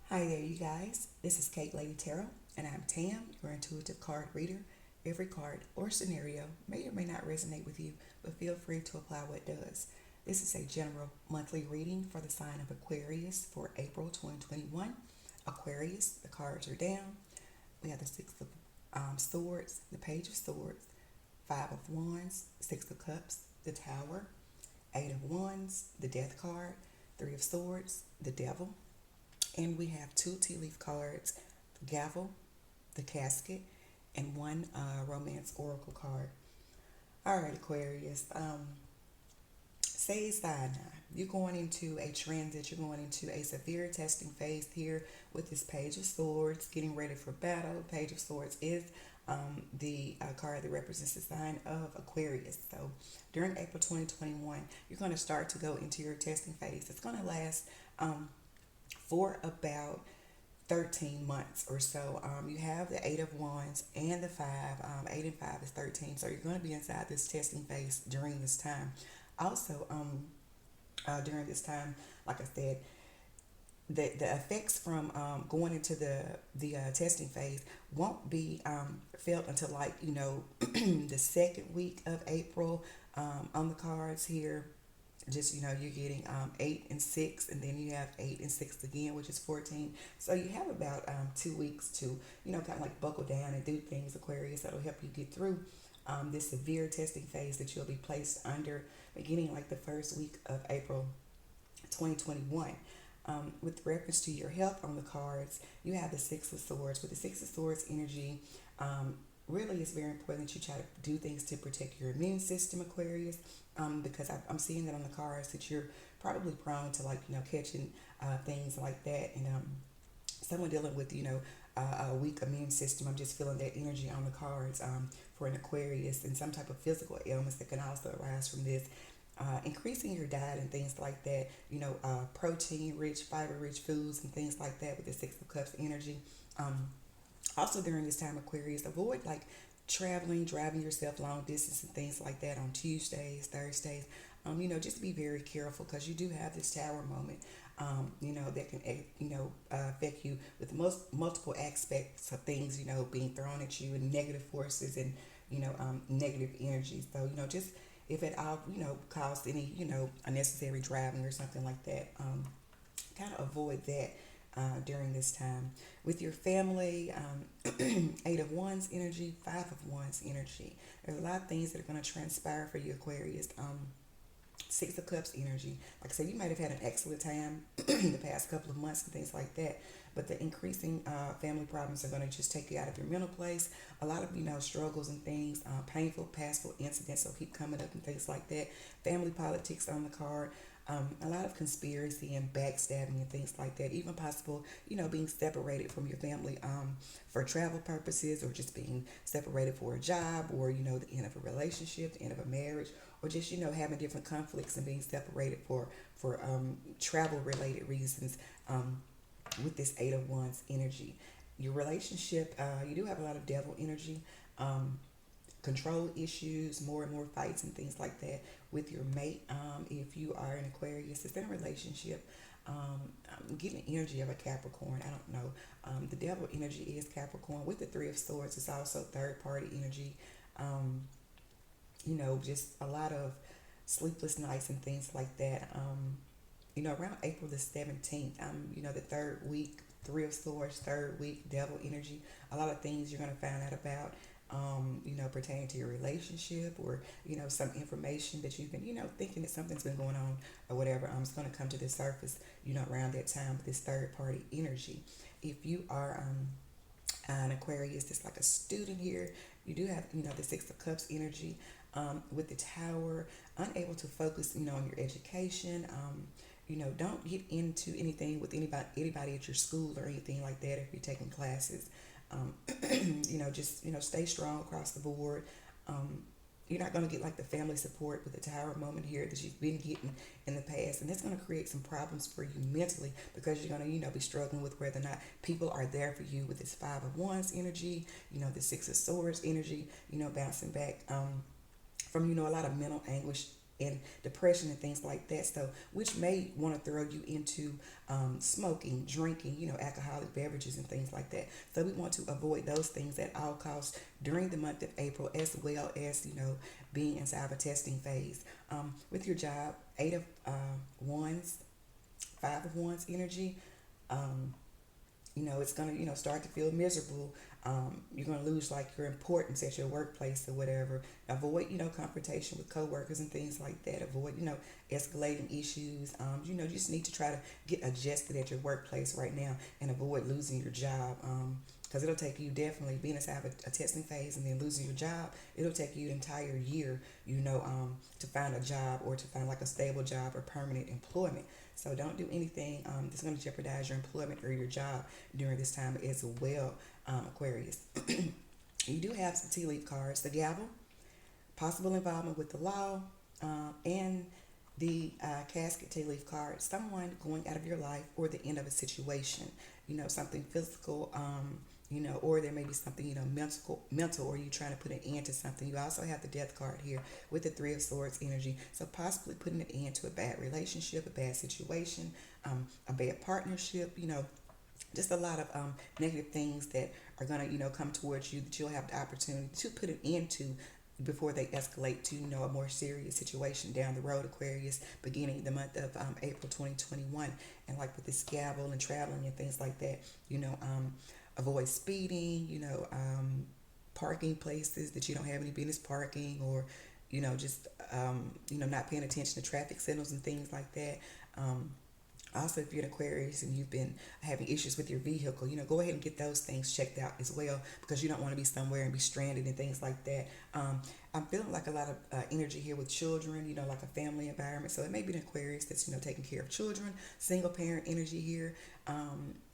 Hi there, you guys. This is Kate Lady Tarot, and I'm Tam, your intuitive card reader. Every card or scenario may or may not resonate with you, but feel free to apply what does. This is a general monthly reading for the sign of Aquarius for April 2021. Aquarius, the cards are down. We have the Six of Swords, the Page of Swords, Five of Wands, Six of Cups, the Tower, Eight of Wands, the Death card, Three of Swords, the Devil, and we have two tea leaf cards, the gavel, the casket, and one romance oracle card. All right, Aquarius. Say Sinai. You're going into a transit. You're going into a severe testing phase here with this Page of Swords, getting ready for battle. Page of Swords is the card that represents the sign of Aquarius. So during April 2021, you're going to start to go into your testing phase. It's going to last for about 13 months or so. You have the Eight of Wands and the Five. Eight and Five is 13. So you're going to be inside this testing phase during this time. Also, during this time, like I said, the effects from going into the testing phase won't be felt until the second week of April. On the cards here, just you're getting 8 and 6, and then you have 8 and 6 again, which is 14. So you have about 2 weeks to kind of like buckle down and do things, Aquarius, that'll help you get through this severe testing phase that you'll be placed under beginning like the first week of April 2021. With reference to your health on the cards, you have the Six of Swords. With the Six of Swords energy, really it's very important that you try to do things to protect your immune system, Aquarius, because I'm seeing that on the cards that you're probably prone to catching things like that, and someone dealing with a weak immune system. I'm just feeling that energy on the cards for an Aquarius, and some type of physical ailments that can also arise from this. Increasing your diet and things like that, protein rich, fiber rich foods and things like that with the Six of Cups energy. Also during this time, Aquarius, avoid traveling, driving yourself long distance and things like that on Tuesdays, Thursdays. Just be very careful because you do have this tower moment. That can affect you with most multiple aspects of things. Being thrown at you and negative forces and negative energy. So just if at all cause any unnecessary driving or something like that, kind of avoid that during this time. With your family, Eight of Wands energy, Five of Wands energy. There's a lot of things that are going to transpire for you, Aquarius. Six of Cups energy. Like I said, you might have had an excellent time the past couple of months and things like that. But the increasing family problems are going to just take you out of your mental place. A lot of struggles and things, painful, pastful incidents will keep coming up and things like that. Family politics on the card. A lot of conspiracy and backstabbing and things like that. Even possible, being separated from your family for travel purposes, or just being separated for a job, or the end of a relationship, the end of a marriage, or just having different conflicts and being separated for travel related reasons. With this Eight of Wands energy, your relationship, you do have a lot of devil energy. Control issues, more and more fights and things like that with your mate. If you are an Aquarius, it's in a relationship. I'm getting the energy of a Capricorn. I don't know. The devil energy is Capricorn. With the Three of Swords, it's also third party energy. Just a lot of sleepless nights and things like that. Around April the 17th, the third week, Three of Swords, third week, devil energy. A lot of things you're going to find out about, pertaining to your relationship, or, some information that you've been, thinking that something's been going on or whatever. It's going to come to the surface, around that time with this third party energy. If you are an Aquarius that's like a student here, you do have, the Six of Cups energy with the Tower, unable to focus, on your education. Don't get into anything with anybody at your school or anything like that if you're taking classes. Just stay strong across the board. You're not going to get like the family support with the Tower moment here that you've been getting in the past, and that's going to create some problems for you mentally, because you're going to be struggling with whether or not people are there for you with this Five of Wands energy, the Six of Swords energy, bouncing back from a lot of mental anguish and depression and things like that. So, which may want to throw you into smoking, drinking, alcoholic beverages and things like that. So, we want to avoid those things at all costs during the month of April, as well as, being inside of a testing phase. With your job, Eight of Wands, Five of Wands energy. Um, it's gonna, start to feel miserable. You're gonna lose like your importance at your workplace or whatever. Avoid, confrontation with coworkers and things like that. Avoid, escalating issues. You just need to try to get adjusted at your workplace right now and avoid losing your job. Because it'll take you definitely being inside a testing phase and then losing your job. It'll take you an entire year, to find a job or to find like a stable job or permanent employment. So don't do anything that's going to jeopardize your employment or your job during this time as well, Aquarius. You do have some tea leaf cards: the gavel, possible involvement with the law, and the casket tea leaf card. Someone going out of your life or the end of a situation. Something physical. Or there may be something, mental, or you trying to put an end to something. You also have the death card here with the Three of Swords energy. So possibly putting an end to a bad relationship, a bad situation, a bad partnership, just a lot of negative things that are going to, come towards you that you'll have the opportunity to put an end to before they escalate to, a more serious situation down the road, Aquarius, beginning the month of April 2021. And like with this gavel and traveling and things like that, avoid speeding, parking places that you don't have any business parking, or, just, not paying attention to traffic signals and things like that. Also, if you're an Aquarius and you've been having issues with your vehicle, go ahead and get those things checked out as well, because you don't want to be somewhere and be stranded and things like that. I'm feeling like a lot of energy here with children, like a family environment. So it may be an Aquarius that's, taking care of children, single parent energy here.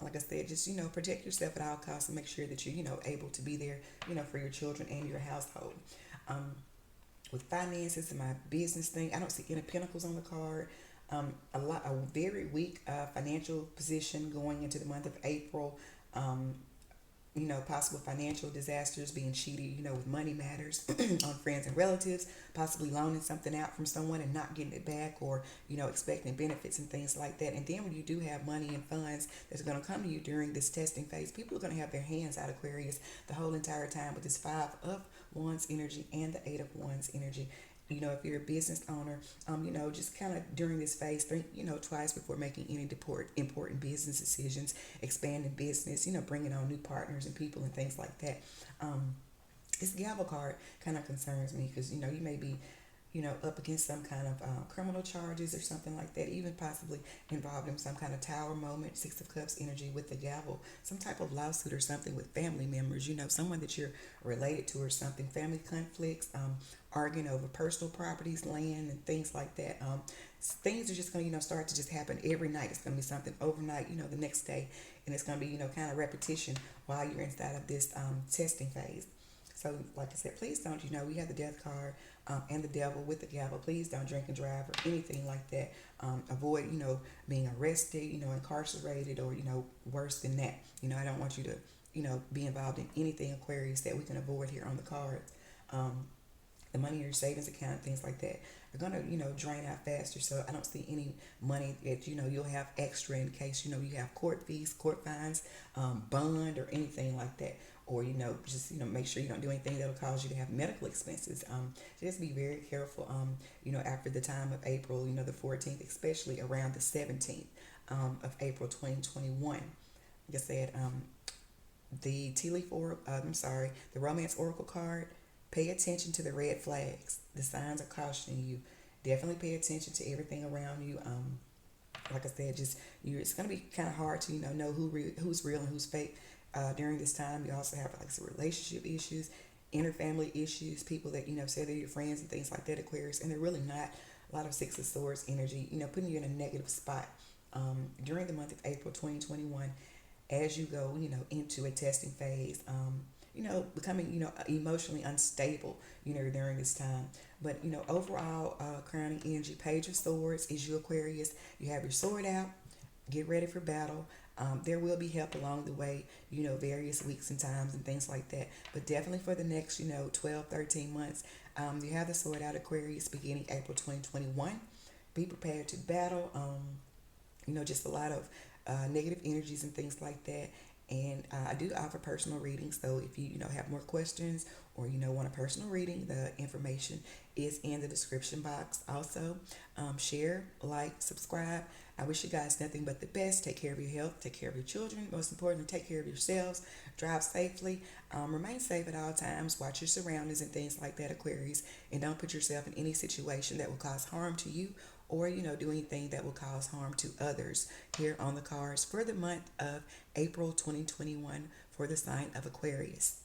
Like I said, just, protect yourself at all costs and make sure that you're, able to be there, for your children and your household. With finances and my business thing, I don't see any pentacles on the card. A very weak financial position going into the month of April. Possible financial disasters, being cheated, with money matters on friends and relatives, possibly loaning something out from someone and not getting it back, or, expecting benefits and things like that. And then when you do have money and funds that's going to come to you during this testing phase, people are going to have their hands out, Aquarius, the whole entire time with this Five of Wands energy and the Eight of Wands energy. If you're a business owner, just kind of during this phase, think, twice before making any important business decisions, expanding business, bringing on new partners and people and things like that. This gavel card kind of concerns me because, you may be, up against some kind of criminal charges or something like that, even possibly involved in some kind of tower moment, Six of Cups energy with the gavel, some type of lawsuit or something with family members, someone that you're related to or something, family conflicts, arguing over personal properties, land, and things like that. Things are just going to, start to just happen every night. It's going to be something overnight, the next day, and it's going to be, kind of repetition while you're inside of this testing phase. So, like I said, please don't, we have the death card and the devil with the gavel. Please don't drink and drive or anything like that. Avoid, being arrested, incarcerated, or, worse than that. I don't want you to, be involved in anything, Aquarius, that we can avoid here on the cards. The money in your savings account, things like that, are going to, drain out faster. So I don't see any money that, you'll have extra in case, you have court fees, court fines, bond, or anything like that. Or, just, make sure you don't do anything that'll cause you to have medical expenses. Just be very careful, after the time of April, the 14th, especially around the 17th of April 2021. Like I said, the the Romance Oracle card. Pay attention to the red flags. The signs are cautioning you. Definitely pay attention to everything around you. Like I said, it's going to be kind of hard to know who's real and who's fake during this time. You also have like some relationship issues, interfamily issues, people that say they're your friends and things like that, Aquarius, and they're really not. A lot of Six of Swords energy, putting you in a negative spot during the month of April 2021 as you go, into a testing phase. Becoming, emotionally unstable, during this time. But, overall, crowning energy, Page of Swords is you, Aquarius. You have your sword out. Get ready for battle. There will be help along the way, various weeks and times and things like that. But definitely for the next, 12, 13 months, You have the sword out, Aquarius, beginning April 2021. Be prepared to battle. Just a lot of negative energies and things like that. And I do offer personal readings. So if you have more questions or want a personal reading, the information is in the description box. Also, share, like, subscribe. I wish you guys nothing but the best. Take care of your health. Take care of your children. Most importantly, take care of yourselves. Drive safely. Remain safe at all times. Watch your surroundings and things like that, Aquarius. And don't put yourself in any situation that will cause harm to you or do anything that will cause harm to others. Here on the cards for the month of April 2021 for the sign of Aquarius.